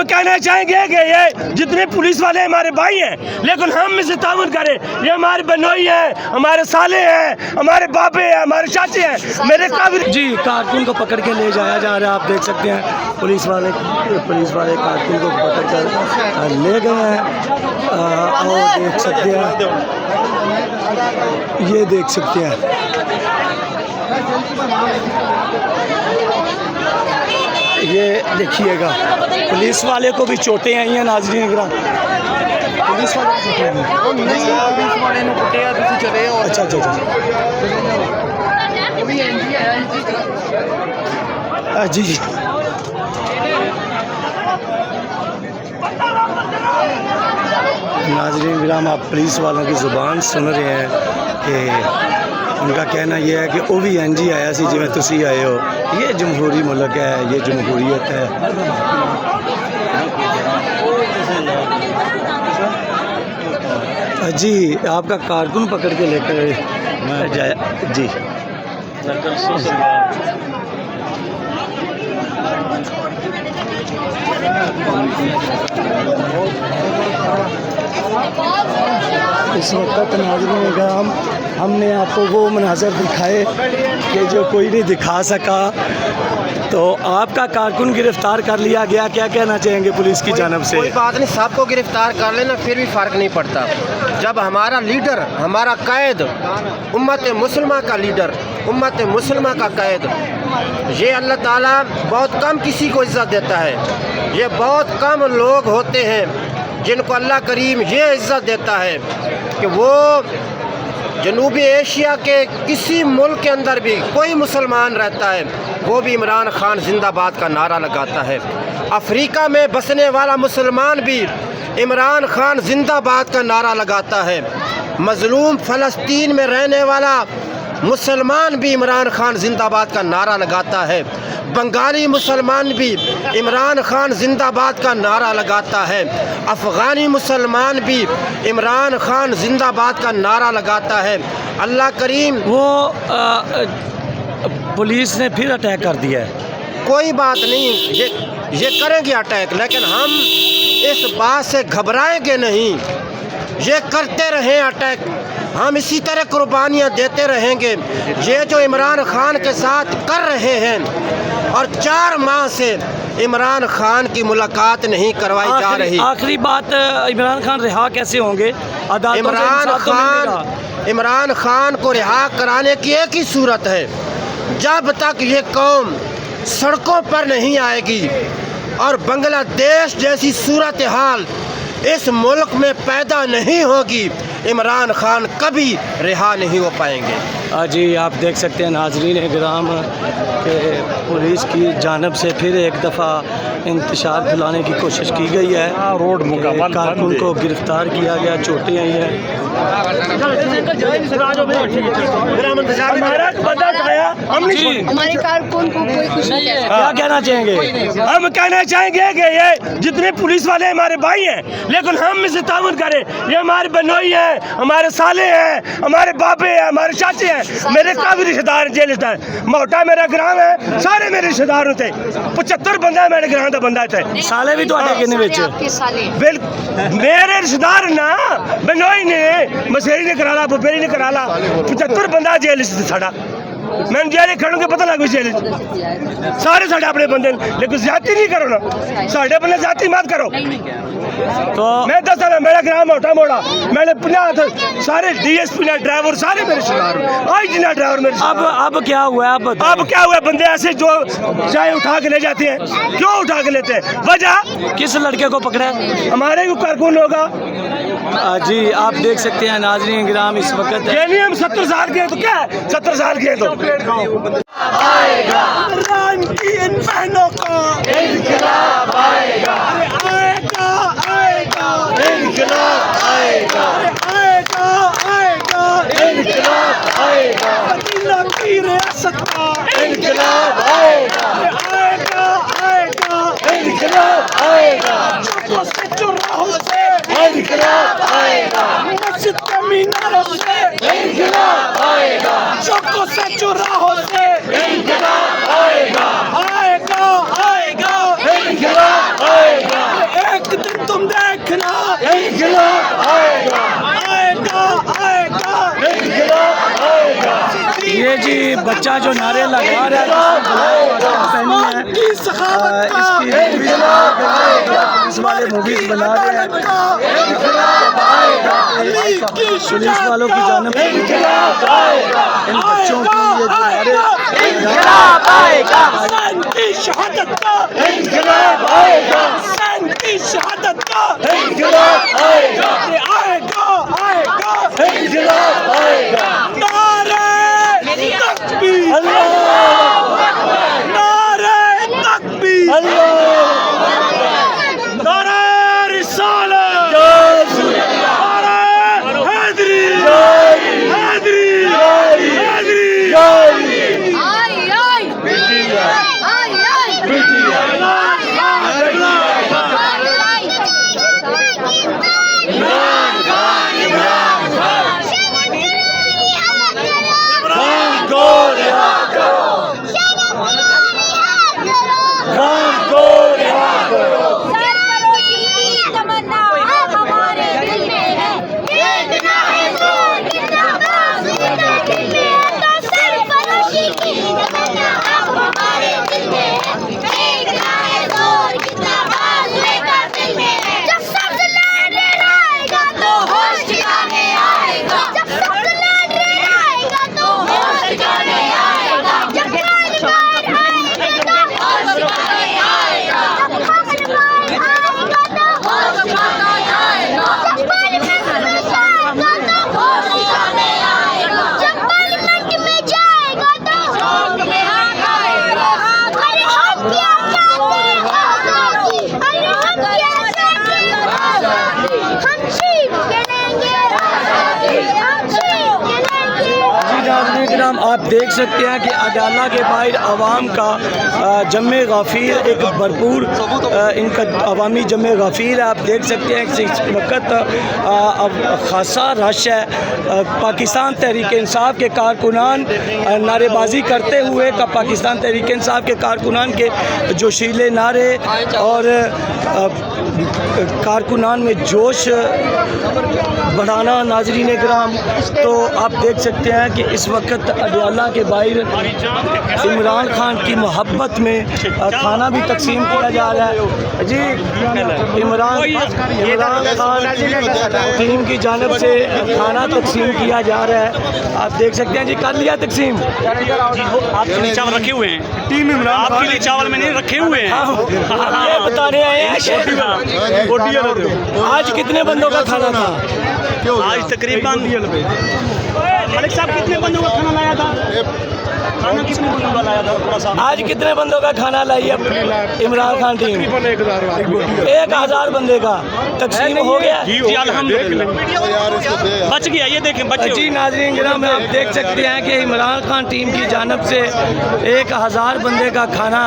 कहना चाहेंगे कि ये जितने पुलिस वाले हमारे भाई हैं, लेकिन हम इसे ताउन करें। ये हमारे बनोई हैं, हमारे साले हैं, हमारे बाबे हैं, हमारे चाचे हैं। मेरे काबिल जी कारकुन को पकड़ के ले जाया जा रहा है। आप देख सकते हैं पुलिस वाले कारकुन को पकड़ कर ले गए हैं। और देख सकते हैं, ये देख सकते हैं, ये देखिएगा पुलिस वाले को भी चोटें आई हैं। नाज़रीन गिराम, पुलिस वाले को चोटें आई हैं। अच्छा अच्छा अच्छा जी जी। नाज़रीन गिराम, आप पुलिस वालों की ज़ुबान सुन रहे हैं कि उनका कहना यह है कि वो भी इंज ही आया सी जिवें तुसी आए हो। ये जमहूरी मुल्क है, ये जमहूरियत है। जी आपका कारकुन पकड़ के लेकर जाए जी। इस वक्त नाज़रीन गिराम हमने आपको वो मनाज़र दिखाए कि जो कोई नहीं दिखा सका। तो आपका कारकुन गिरफ्तार कर लिया गया, क्या कहना चाहेंगे पुलिस की जानब से? कोई बात नहीं, सबको गिरफ्तार कर लेना फिर भी फ़र्क नहीं पड़ता। जब हमारा लीडर, हमारा कैद, उम्मत मुसलमा का लीडर, उम्मत मुसलमा का कैद, ये अल्लाह ताला बहुत कम किसी को इज़्ज़त देता है। ये बहुत कम लोग होते हैं जिनको अल्लाह करीम ये इज़्ज़त देता है कि वो जनूबी एशिया के किसी मुल्क के अंदर भी कोई मुसलमान रहता है, वो भी इमरान खान जिंदाबाद का नारा लगाता है। अफ्रीका में बसने वाला मुसलमान भी इमरान खान जिंदाबाद का नारा लगाता है। मजलूम फ़लस्तीन में रहने वाला मुसलमान भी इमरान खान जिंदाबाद का नारा लगाता है। बंगाली मुसलमान भी इमरान खान जिंदाबाद का नारा लगाता है। अफ़गानी मुसलमान भी इमरान खान जिंदाबाद का नारा लगाता है। अल्लाह करीम, वो पुलिस ने फिर अटैक कर दिया है। कोई बात नहीं, ये करेंगे अटैक, लेकिन हम इस बात से घबराएंगे नहीं। ये करते रहें अटैक, हम इसी तरह कुर्बानियाँ देते रहेंगे। ये जो इमरान खान के साथ कर रहे हैं, और 4 माह से इमरान खान की मुलाकात नहीं करवाई जा रही। आखिरी बात, इमरान खान रिहा कैसे होंगे? इमरान खान को रिहा कराने की एक ही सूरत है, जब तक ये कौम सड़कों पर नहीं आएगी और बांग्लादेश जैसी सूरत हाल इस मुल्क में पैदा नहीं होगी, इमरान खान कभी रिहा नहीं हो पाएंगे। जी आप देख सकते हैं नाज़रीन गिराम के पुलिस की जानब से फिर एक दफ़ा इंतशार फैलाने की कोशिश की गई है। रोड कारकुन को गिरफ्तार किया गया, चोटें आई हैं। हमारे कारकुन को कोई कुछ नहीं कहता। क्या कहना चाहेंगे? हम कहना चाहेंगे कि ये जितने पुलिस वाले हमारे भाई हैं, लेकिन हम इसे ताउन करें। ये हमारे बनोई हैं, हमारे साले हैं, हमारे बाबे हैं, हमारे चाचे हैं। मेरे काबिल रिश्तेदार जेल मोटा मेरा ग्राम है, सारे मेरे रिश्तेदार होते। 75 बंदा मेरे ग्राम का बंदा थे। साले भी तो मेरे रिश्तेदार ना बनोई ने, मसेरी ने कराला, बुबेरी ने कराला। 75 बंदा जेल साड़ा। मैं जेल खड़ूंगे पता लग जेल सारे साढ़े अपने बंदे, लेकिन ज्यादा नहीं करो ना, साढ़े बंदे ज्यादा मत करो। तो मैं दस मेरा ग्राम मोटा मोड़ा, मैंने 50 सारे DSP ने ड्राइवर सारे मेरे रिश्तेदार, आज जितना ड्राइवर मेरे। अब क्या हुआ? अब क्या हुआ? बंदे ऐसे जो चाय उठा के ले जाते हैं, क्यों उठा के लेते हैं? वजह किस लड़के को पकड़ा? हमारे को कारकुन होगा। जी आप देख सकते हैं नाज़रीन गिराम, इस वक्त हम 70 साल के हैं, तो क्या है 70 साल के हैं तो आएगा इमरान की इन बहनों का इनकलाब आएगा, आएगा आएगा इनकलाब आएगा, आएगा आएगा इनकलाब आएगा, मदीना की रियासत का इनकलाब आएगा, आएगा आएगा इनकलाब आएगा, चौकों से चौराहों से इनकलाब आएगा, मस्जिद के मीनारों से इनकलाब आएगा, चौकों से चौराहों से इनकलाब आएगा, आएगा आएगा इनकलाब आएगा। बच्चा जो नारे लगा रहा है पुलिस वाले मूवीज बना रहे हैं, पुलिस वालों की जानिब से इन बच्चों की ये आप देख सकते हैं कि अदालत के बाहर आवाम का जमे गाफिर एक भरपूर इनका अवामी जमे गाफिर है। आप देख सकते हैं कि इस वक्त अब खासा रश है। पाकिस्तान तहरीक इंसाफ के कारकुनान नारेबाजी करते हुए पाकिस्तान तहरीक इंसाफ के कारकुनान के जोशीले नारे और कारकुनान में जोश बढ़ाना नाजरीन कराम। तो आप देख सकते हैं कि इस वक्त अडियाला के बाहर इमरान खान की मोहब्बत में खाना भी तकसीम किया जा रहा है जी। इमरान खान टीम की जानिब से खाना तकसीम किया जा रहा है। आप देख सकते हैं जी, कर लिया तकसीम। आपके लिए चावल रखे हुए हैं, टीम इमरान आपके लिए चावल मैंने रखे हुए हैं। ये बता रहे हैं आज कितने बंदों का खाना था? आज तकरीबन मलिक साहब कितने बंदों का खाना लाया था? खाना कितने बंदों का लाया था? थोड़ा सा आज कितने बंदों का खाना लाई है इमरान खान टीम? 1000 बंदे का तकसीम हो गया जी अल्हम्दुलिल्लाह बच गया। ये देखें बच्चे जी। नाज़रीन गिराम, आप देख सकते हैं कि इमरान खान टीम की जानब से 1000 बंदे का खाना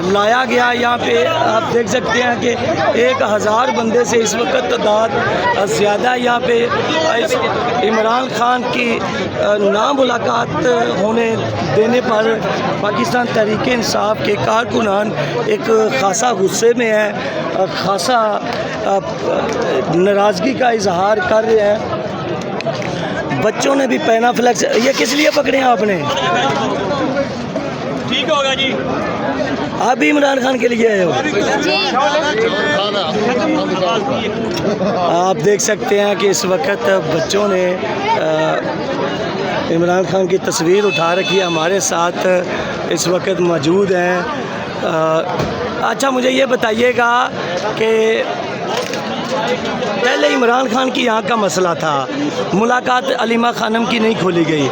लाया गया। यहाँ पे आप देख सकते हैं कि 1000 बंदे से इस वक्त तादाद ज़्यादा यहाँ पे इमरान खान की नामुलाकात होने देने पर पाकिस्तान तहरीक इंसाफ के कारकुनान एक खासा गुस्से में है, खासा नाराज़गी का इजहार कर रहे हैं। बच्चों ने भी पैना फ्लैक्स, ये किस लिए पकड़े हैं आपने? ठीक होगा जी। आप भी इमरान खान के लिए आए हो? आप देख सकते हैं कि इस वक्त बच्चों ने इमरान खान की तस्वीर उठा रखी है, हमारे साथ इस वक्त मौजूद हैं। अच्छा, मुझे ये बताइएगा कि पहले इमरान खान की यहाँ का मसला था, मुलाकात अलीमा खानम की नहीं खोली गई,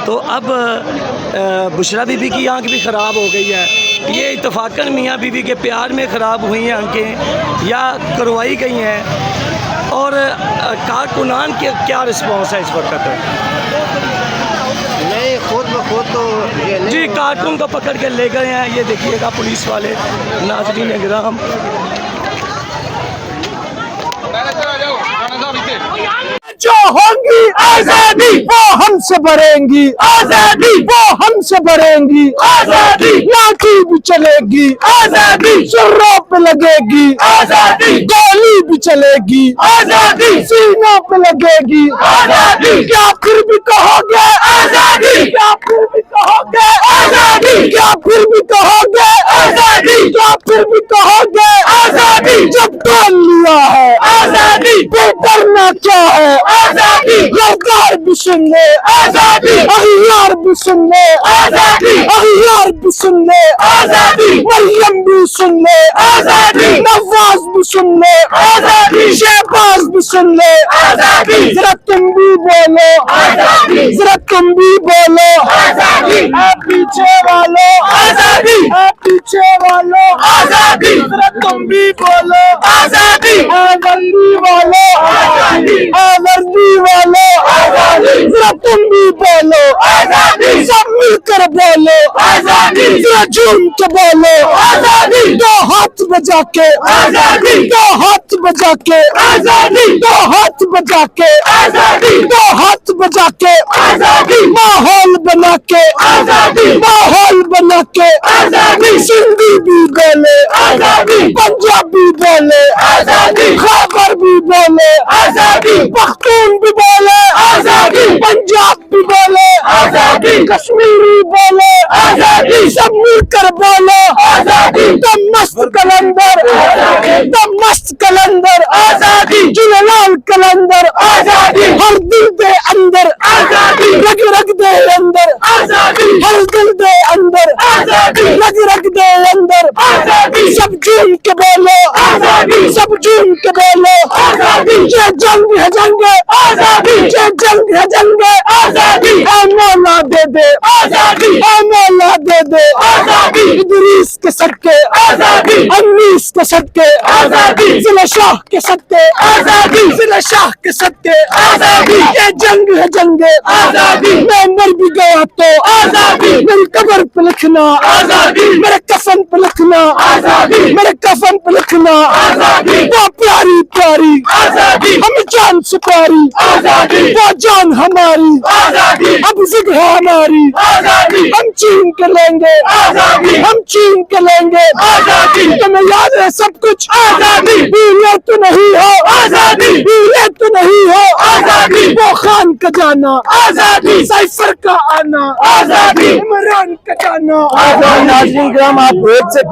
तो अब बुशरा बीबी की आँख भी ख़राब हो गई है। ये इत्तफाकन मियाँ बीबी के प्यार में ख़राब हुई हैं आँखें या करवाई गई हैं? और कारकुनान के क्या रिस्पॉन्स है इस वक्त? नहीं, खुद ब खुद तो ये नहीं जी कारकुन को पकड़ के ले गए हैं, ये देखिएगा पुलिस वाले। नाज़रीन इकराम, जो होंगी आजादी वो हमसे भरेंगी, आजादी वो हमसे भरेंगी, आजादी लाठी भी चलेगी, आजादी शुर्रों पे लगेगी, आजादी गोली भी चलेगी, आजादी सीनों पे लगेगी, आजादी क्या फिर भी कहोगे आजादी, क्या फिर भी कहोगे कहोगे आजादी, क्या फिर भी कहोगे आजादी, क्या फिर भी कहोगे आजादी, जब तोड़ लिया है आजादी, फिर डरना क्या है आजादी, सरकार भी सुन ले आजादी, अखियार भी सुन ले आजादी, अखियार भी सुन ले आजादी, मरियम भी सुन ले आजादी, नवाज भी सुन ले आजादी, शहबाज भी सुन ले आजादी, जरा तुम भी बोलो आजादी, जरा तुम भी बोलो आजादी, पीछे वालों आजादी, पीछे वालों आजादी, जरा तुम भी बोलो आजादी, वर्दी वालों आजादी, वर्दी वालों आजादी, जरा तुम भी बोलो आजादी, सब मिलकर बोलो आजादी, जरा झूम के बोलो आजादी, दो हाथ बजा के आजादी, दो हाथ बजा के आजादी, दो हाथ बजा के आजादी, दो हाथ बजा के आजादी, माहौल बना के आजादी, माहौल बना के आजादी, सिंधी भी बोले आजादी, पंजाबी बोले आजादी, खैबर भी बोले आजादी, पख्तून भी बोले आजादी, पंजाब भी बोले आजादी, कश्मीरी बोले आजादी, सब मिलकर बोलो आजादी, दम मस्त कलंदर दम मस्त कलंदर आजादी, जुललाल कलंदर आजादी, हर दिल दे अंदर आजादी, रग रग दे अंदर आजादी, हर दिल दे अंदर आजादी, रग रग दे अंदर आजादी, सब झूम के बोलो आजादी, सब झूम के बोलो आजादी, ये जंग है जंग आजादी, ये जंग है जंग आजादी, ऐ मौला दे दे आजादी, ऐ मौला दे दे आजादी, इदरीस के सदके आजादी, अनीस के सदके आजादी, जिला शाह के सदके आजादी, जिला शाह के सदके आजादी, ये जंग है जंग आजादी, मैं मर भी गया तो आजादी, मेरी कब्र पे लिखना आजादी, मेरे कफन पे लिखना आजादी, मेरे कफन पे लिखना आजादी, वो प्यारी प्यारी आजादी, हम जान से प्यारी आजादी, वो जान हमारी आजादी, अब जिद है हमारी आजादी, हम छीन के लेंगे आजादी, हम छीन के लेंगे आजादी, तुम्हें याद है सब कुछ आजादी, भूले तो नहीं हो आजादी, भूले तो नहीं हो आजादी, वो खान का जाना आजादी, साइफर का आना आजादी, इमरान का जाना आजादी। नाज़रीन किराम, आप रोड से